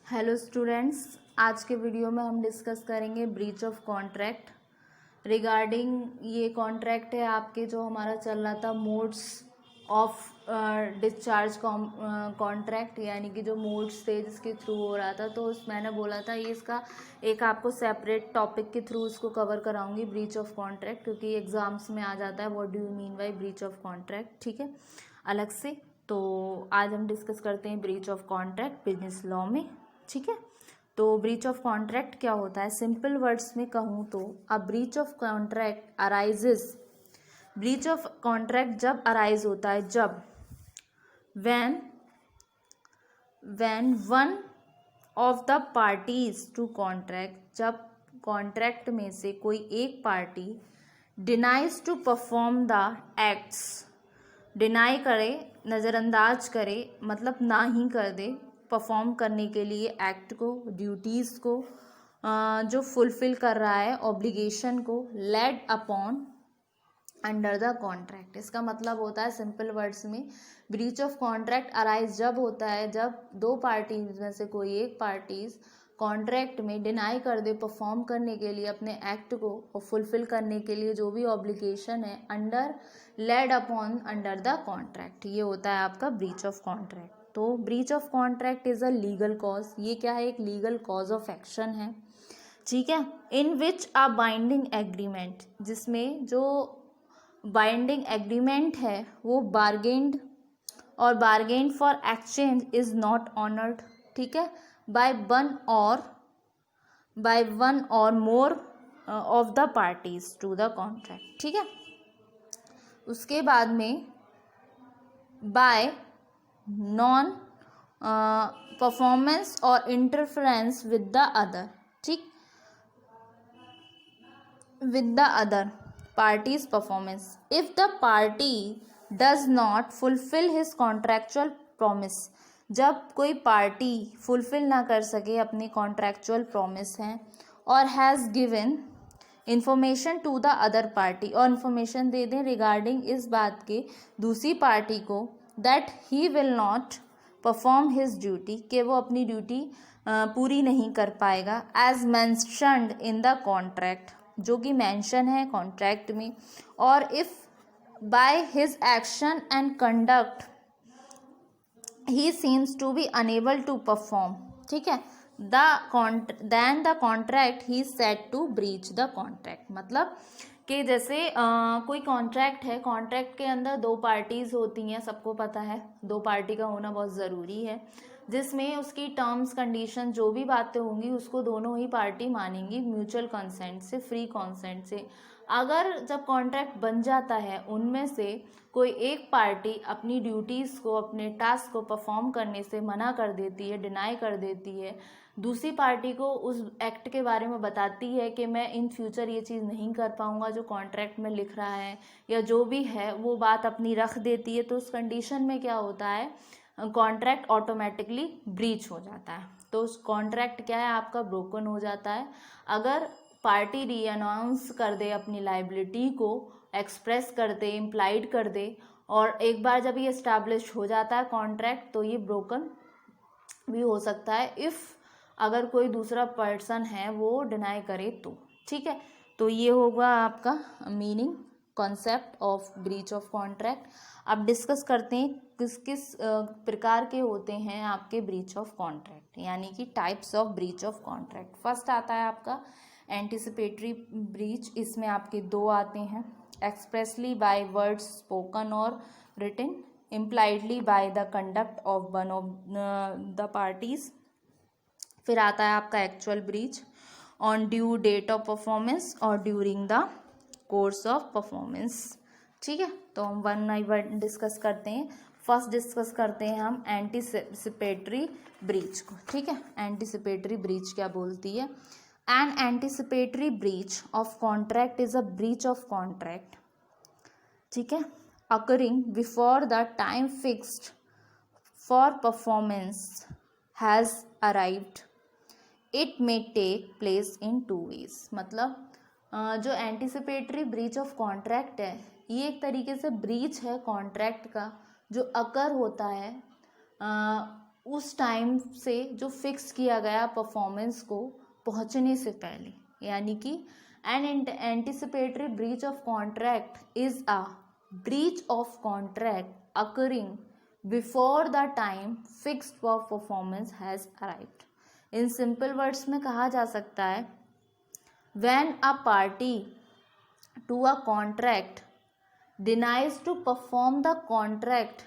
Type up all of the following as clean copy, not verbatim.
Hello students, आज के video में हम डिस्कस करेंगे ब्रीच ऑफ कॉन्ट्रैक्ट रिगार्डिंग ये कॉन्ट्रैक्ट है आपके जो हमारा चल रहा था मोड्स ऑफ डिस्चार्ज कॉन्ट्रैक्ट, यानी कि जो मोड्स थे जिसके थ्रू हो रहा था। तो मैंने बोला था ये इसका एक आपको सेपरेट टॉपिक के थ्रू इसको कवर कराऊंगी, ब्रीच ऑफ कॉन्ट्रैक्ट, क्योंकि एग्जाम्स में आ जाता है what do you mean by breach of contract, ठीक है, अलग से। तो आज हम डिस्कस करते हैं breach of contract business law में, ठीक है। तो ब्रीच ऑफ कॉन्ट्रैक्ट क्या होता है, सिंपल वर्ड्स में कहूँ तो a breach of contract arises, breach of contract जब अराइज होता है जब when one of the parties to contract, जब कॉन्ट्रैक्ट में से कोई एक party denies to perform the acts, deny करे, नज़रअंदाज करे, मतलब ना ही कर दे परफॉर्म करने के लिए एक्ट को, ड्यूटीज़ को जो फुलफिल कर रहा है, ऑब्लिगेशन को, lead upon under the contract. इसका मतलब होता है सिंपल वर्ड्स में ब्रीच ऑफ कॉन्ट्रैक्ट अराइज जब होता है जब दो पार्टीज में से कोई एक पार्टीज कॉन्ट्रैक्ट में डिनाई कर दे परफॉर्म करने के लिए अपने एक्ट को और फुलफिल करने के लिए जो भी ऑब्लिगेशन है under lead upon under the contract, ये होता है आपका ब्रीच ऑफ कॉन्ट्रैक्ट। तो breach of contract is a legal cause, ये क्या है, एक लीगल कॉज ऑफ एक्शन है, ठीक है। इन विच अ बाइंडिंग एग्रीमेंट, जिसमें जो बाइंडिंग एग्रीमेंट है वो बार्गेन्ड और bargain for exchange is not honoured, ठीक है, बाय वन और more of the parties to the contract, ठीक है। उसके बाद में बाय नॉन परफॉर्मेंस और इंटरफेरेंस विद द अदर, ठीक, with the other party's performance. If the party does not fulfill his contractual promise, जब कोई पार्टी फुलफिल ना कर सके अपनी कॉन्ट्रैक्चुअल प्रॉमिस हैं और has given information to the other party, और इन्फॉर्मेशन दे दें रिगार्डिंग इस बात के दूसरी पार्टी को that he will not perform his duty, कि वो अपनी ड्यूटी पूरी नहीं कर पाएगा, as mentioned in the contract, जो कि मेंशन है कॉन्ट्रैक्ट में, और if by his action and conduct he seems to be unable to perform, ठीक है, then the contract he set to breach the contract. मतलब कि जैसे कोई कॉन्ट्रैक्ट है, कॉन्ट्रैक्ट के अंदर दो पार्टीज होती हैं, सबको पता है दो पार्टी का होना बहुत ज़रूरी है, जिसमें उसकी टर्म्स कंडीशन जो भी बातें होंगी उसको दोनों ही पार्टी मानेंगी म्यूचुअल कंसेंट से, फ्री कंसेंट से। अगर जब कॉन्ट्रैक्ट बन जाता है उनमें से कोई एक पार्टी अपनी ड्यूटीज़ को, अपने टास्क को परफॉर्म करने से मना कर देती है, डिनाई कर देती है, दूसरी पार्टी को उस एक्ट के बारे में बताती है कि मैं इन फ्यूचर ये चीज़ नहीं कर पाऊंगा जो कॉन्ट्रैक्ट में लिख रहा है, या जो भी है वो बात अपनी रख देती है, तो उस कंडीशन में क्या होता है, कॉन्ट्रैक्ट ऑटोमेटिकली ब्रीच हो जाता है। तो उस कॉन्ट्रैक्ट क्या है आपका, ब्रोकन हो जाता है। अगर पार्टी री अनाउंस कर दे अपनी लाइबिलिटी को, एक्सप्रेस कर दे, इम्प्लाइड कर दे, और एक बार जब ये इस्टेब्लिश हो जाता है कॉन्ट्रैक्ट तो ये ब्रोकन भी हो सकता है इफ़ अगर कोई दूसरा पर्सन है वो डिनाई करे तो, ठीक है। तो ये होगा आपका meaning, concept of breach of contract. अब डिस्कस करते हैं किस किस प्रकार के होते हैं आपके ब्रीच ऑफ कॉन्ट्रैक्ट, यानी कि types of breach of contract. First आता है आपका एंटिसिपेटरी ब्रीच, इसमें आपके दो आते हैं, एक्सप्रेसली बाय वर्ड्स स्पोकन और written, impliedly by the conduct of one of the parties. फिर आता है आपका actual breach on due date of performance और during the course of performance, ठीक है। तो हम वन बाई वन डिस्कस करते हैं। फर्स्ट डिस्कस करते हैं हम एंटिसिपेटरी ब्रीच को, ठीक है। एंटिसिपेटरी ब्रीच क्या बोलती है, an anticipatory breach of contract is a breach of contract, ठीक है, occurring before the time fixed for performance has arrived, it may take place in 2 ways। मतलब जो एंटिसिपेटरी ब्रीच ऑफ कॉन्ट्रैक्ट है ये एक तरीके से ब्रीच है कॉन्ट्रैक्ट का जो अकर होता है उस टाइम से जो फिक्स किया गया परफॉर्मेंस को पहुंचने से पहले, यानी कि an anticipatory breach of contract is a breach of contract occurring before the time fixed for performance has arrived. In simple words में कहा जा सकता है, when a party to a contract denies to perform the contract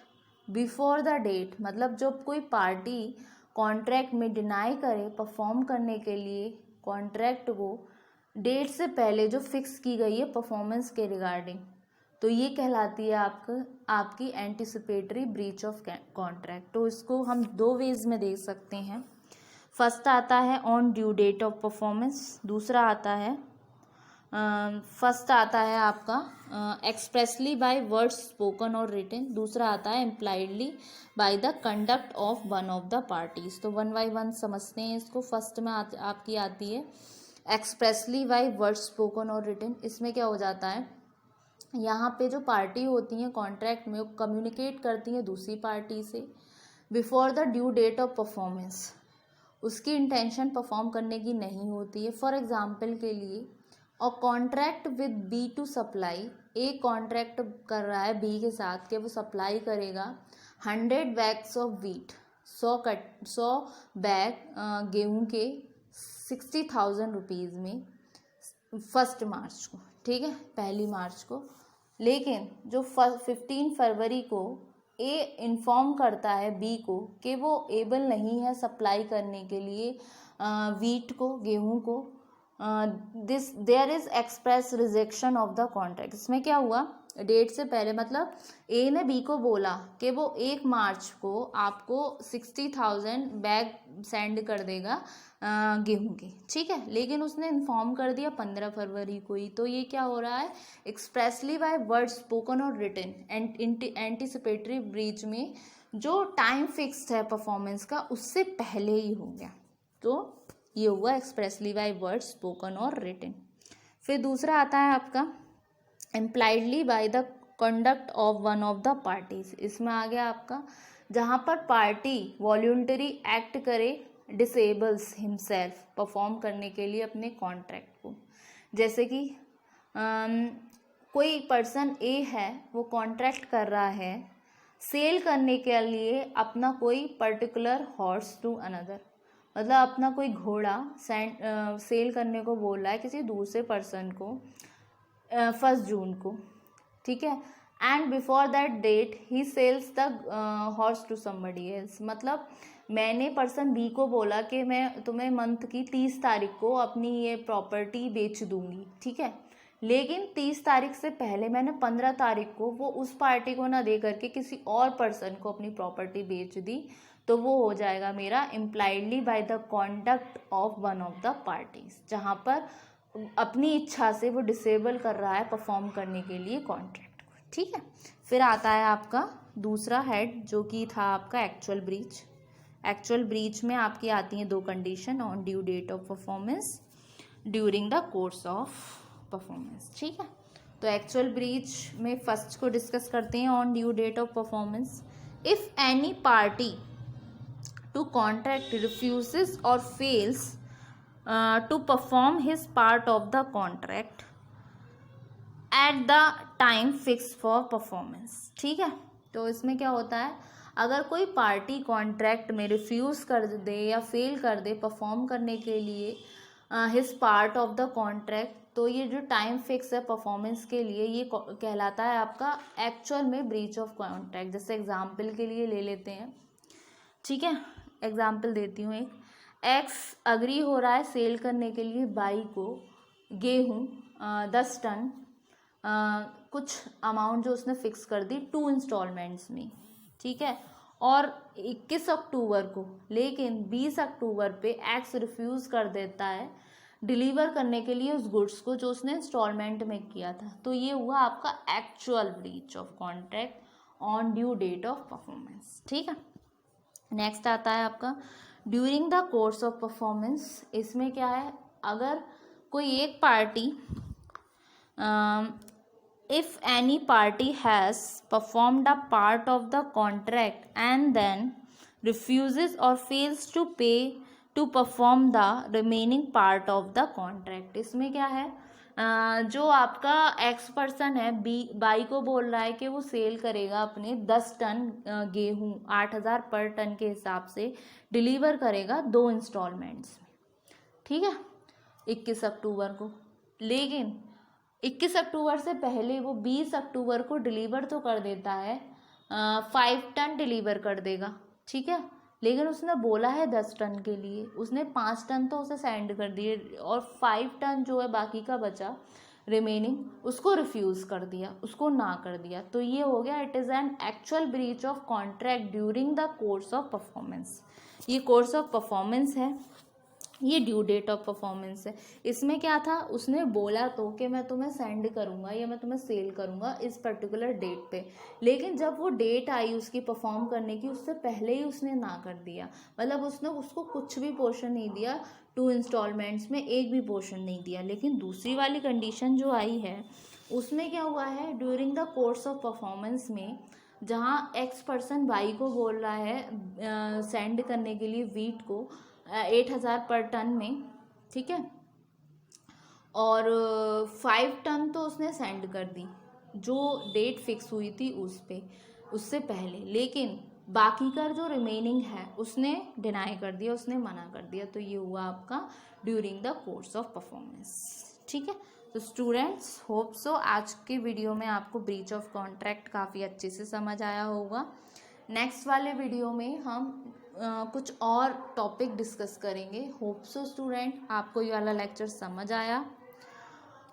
before the date, मतलब जब कोई party contract में deny करे परफॉर्म करने के लिए कॉन्ट्रैक्ट को डेट से पहले जो फिक्स की गई है परफॉर्मेंस के रिगार्डिंग, तो ये कहलाती है आपकी एंटिसिपेटरी ब्रीच ऑफ कॉन्ट्रैक्ट। तो इसको हम दो वेज में देख सकते हैं। फर्स्ट आता है on due date of performance, दूसरा आता है फर्स्ट आता है आपका एक्सप्रेसली बाय वर्ड्स स्पोकन और रिटन, दूसरा आता है impliedly by the conduct of one of the parties. तो वन बाय वन समझते हैं इसको। फर्स्ट में आपकी आती है एक्सप्रेसली बाय वर्ड्स स्पोकन और रिटन। इसमें क्या हो जाता है, यहाँ पे जो पार्टी होती हैं कॉन्ट्रैक्ट में, वो कम्युनिकेट करती हैं दूसरी पार्टी से before the due date of performance. उसकी इंटेंशन परफॉर्म करने की नहीं होती है। फॉर एग्जाम्पल के लिए, और contract with B to supply, A contract कर रहा है बी के साथ कि वो सप्लाई करेगा 100 बैग्स ऑफ वीट, 100 बैग गेहूं के 60,000 रुपीज़ में 1 मार्च को, ठीक है, 1 मार्च को। लेकिन जो 15 फरवरी को ए इन्फॉर्म करता है बी को कि वो एबल नहीं है सप्लाई करने के लिए वीट को, गेहूं को, there is express rejection of the contract. इसमें क्या हुआ, डेट से पहले, मतलब ए ने बी को बोला कि वो 1 मार्च को आपको 60,000 बैग सेंड कर देगा गेहूं के, ठीक है, लेकिन उसने इन्फॉर्म कर दिया 15 फरवरी को ही। तो ये क्या हो रहा है, एक्सप्रेसली बाय वर्ड स्पोकन और रिटन एंटिसिपेटरी ब्रीच में जो टाइम फिक्स्ड है परफॉर्मेंस का उससे पहले ही हो गया। तो ये हुआ एक्सप्रेसली बाय वर्ड स्पोकन और रिटन। फिर दूसरा आता है आपका impliedly by the conduct of one of the parties. इसमें आ गया आपका जहाँ पर पार्टी वॉल्यूंटरी एक्ट करे, डिसेबल्स हिमसेल्फ परफॉर्म करने के लिए अपने कॉन्ट्रैक्ट को। जैसे कि कोई पर्सन ए है, वो कॉन्ट्रैक्ट कर रहा है सेल करने के लिए अपना कोई पर्टिकुलर हॉर्स टू अनदर, मतलब अपना कोई घोड़ा सेल करने को बोल रहा है किसी दूसरे पर्सन को 1 जून को, ठीक है, and before that date he sells the horse to somebody else. मतलब मैंने पर्सन बी को बोला कि मैं तुम्हें मंथ की 30 तारीख को अपनी ये प्रॉपर्टी बेच दूंगी, ठीक है, लेकिन 30 तारीख से पहले मैंने 15 तारीख को वो उस पार्टी को ना दे करके किसी और पर्सन को अपनी प्रॉपर्टी बेच दी, तो वो हो जाएगा मेरा impliedly by the conduct of one of the parties, जहाँ पर अपनी इच्छा से वो डिसेबल कर रहा है परफॉर्म करने के लिए कॉन्ट्रैक्ट को, ठीक है। फिर आता है आपका दूसरा हेड जो कि था आपका एक्चुअल ब्रीच। एक्चुअल ब्रीच में आपकी आती हैं 2 condition, on due date of performance, during the course of performance, ठीक है। तो एक्चुअल ब्रीच में फर्स्ट को डिस्कस करते हैं, on due date of performance. If any party to contract refuses और fails to perform his part of the contract at the time fixed for performance, ठीक है। तो इसमें क्या होता है, अगर कोई पार्टी कॉन्ट्रैक्ट में रिफ्यूज़ कर दे या फेल कर दे परफॉर्म करने के लिए his part of the contract, तो ये जो टाइम फिक्स है परफॉर्मेंस के लिए ये कहलाता है आपका एक्चुअल में ब्रीच ऑफ कॉन्ट्रैक्ट। जैसे एग्जाम्पल के लिए ले लेते हैं, ठीक है, एग्जाम्पल देती हूँ एक। एक्स अग्री हो रहा है सेल करने के लिए बाई को गेहूँ 10 टन, कुछ अमाउंट जो उसने फिक्स कर दी 2 इंस्टॉलमेंट्स में, ठीक है, और 21 अक्टूबर को, लेकिन 20 अक्टूबर पे एक्स रिफ्यूज़ कर देता है डिलीवर करने के लिए उस गुड्स को जो उसने इंस्टॉलमेंट में किया था। तो ये हुआ आपका actual breach of contract on due date of performance, ठीक है। नेक्स्ट आता है आपका during the course of performance. इसमें क्या है, अगर कोई एक party if any party has performed a part of the contract and then refuses or fails to pay to perform the remaining part of the contract। इसमें क्या है, जो आपका एक्स पर्सन है बाई को बोल रहा है कि वो सेल करेगा अपने 10 टन गेहूँ 8,000 पर टन के हिसाब से डिलीवर करेगा 2 इंस्टॉलमेंट्स में, ठीक है, 21 अक्टूबर को। लेकिन 21 अक्टूबर से पहले वो 20 अक्टूबर को डिलीवर तो कर देता है, 5 टन डिलीवर कर देगा, ठीक है, लेकिन उसने बोला है 10 टन के लिए, उसने 5 टन तो उसे सेंड कर दिए और 5 टन जो है बाकी का बचा रिमेनिंग, उसको रिफ्यूज़ कर दिया, उसको ना कर दिया। तो ये हो गया it is an actual breach of contract during the course of performance. ये कोर्स ऑफ परफॉर्मेंस है, ये ड्यू डेट ऑफ परफॉर्मेंस है। इसमें क्या था, उसने बोला तो कि मैं तुम्हें सेंड करूँगा या मैं तुम्हें सेल करूँगा इस पर्टिकुलर डेट पे, लेकिन जब वो डेट आई उसकी परफॉर्म करने की, उससे पहले ही उसने ना कर दिया, मतलब उसने उसको कुछ भी पोर्शन नहीं दिया, 2 इंस्टॉलमेंट्स में एक भी पोर्शन नहीं दिया। लेकिन दूसरी वाली कंडीशन जो आई है उसमें क्या हुआ है, during the course of performance में जहाँ एक्स पर्सन वाई को बोल रहा है सेंड करने के लिए वीट को 8,000 पर टन में, ठीक है, और 5 टन तो उसने सेंड कर दी जो डेट फिक्स हुई थी उस पे उससे पहले, लेकिन बाकी का जो रिमेनिंग है उसने डिनाई कर दिया, उसने मना कर दिया। तो ये हुआ आपका during the course of performance, ठीक है। तो स्टूडेंट्स होप सो आज के वीडियो में आपको ब्रीच ऑफ कॉन्ट्रैक्ट काफ़ी अच्छे से समझ आया होगा। नेक्स्ट वाले वीडियो में हम कुछ और टॉपिक डिस्कस करेंगे। होप सो स्टूडेंट आपको ये वाला लेक्चर समझ आया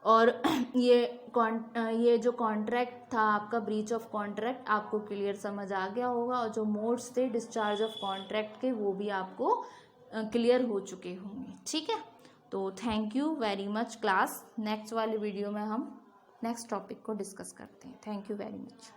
और ये जो कॉन्ट्रैक्ट था आपका ब्रीच ऑफ कॉन्ट्रैक्ट आपको क्लियर समझ आ गया होगा, और जो मोड्स थे डिस्चार्ज ऑफ कॉन्ट्रैक्ट के वो भी आपको क्लियर हो चुके होंगे, ठीक है। तो thank you very much class. Next वाले वीडियो में हम नेक्स्ट टॉपिक को डिस्कस करते हैं। Thank you very much.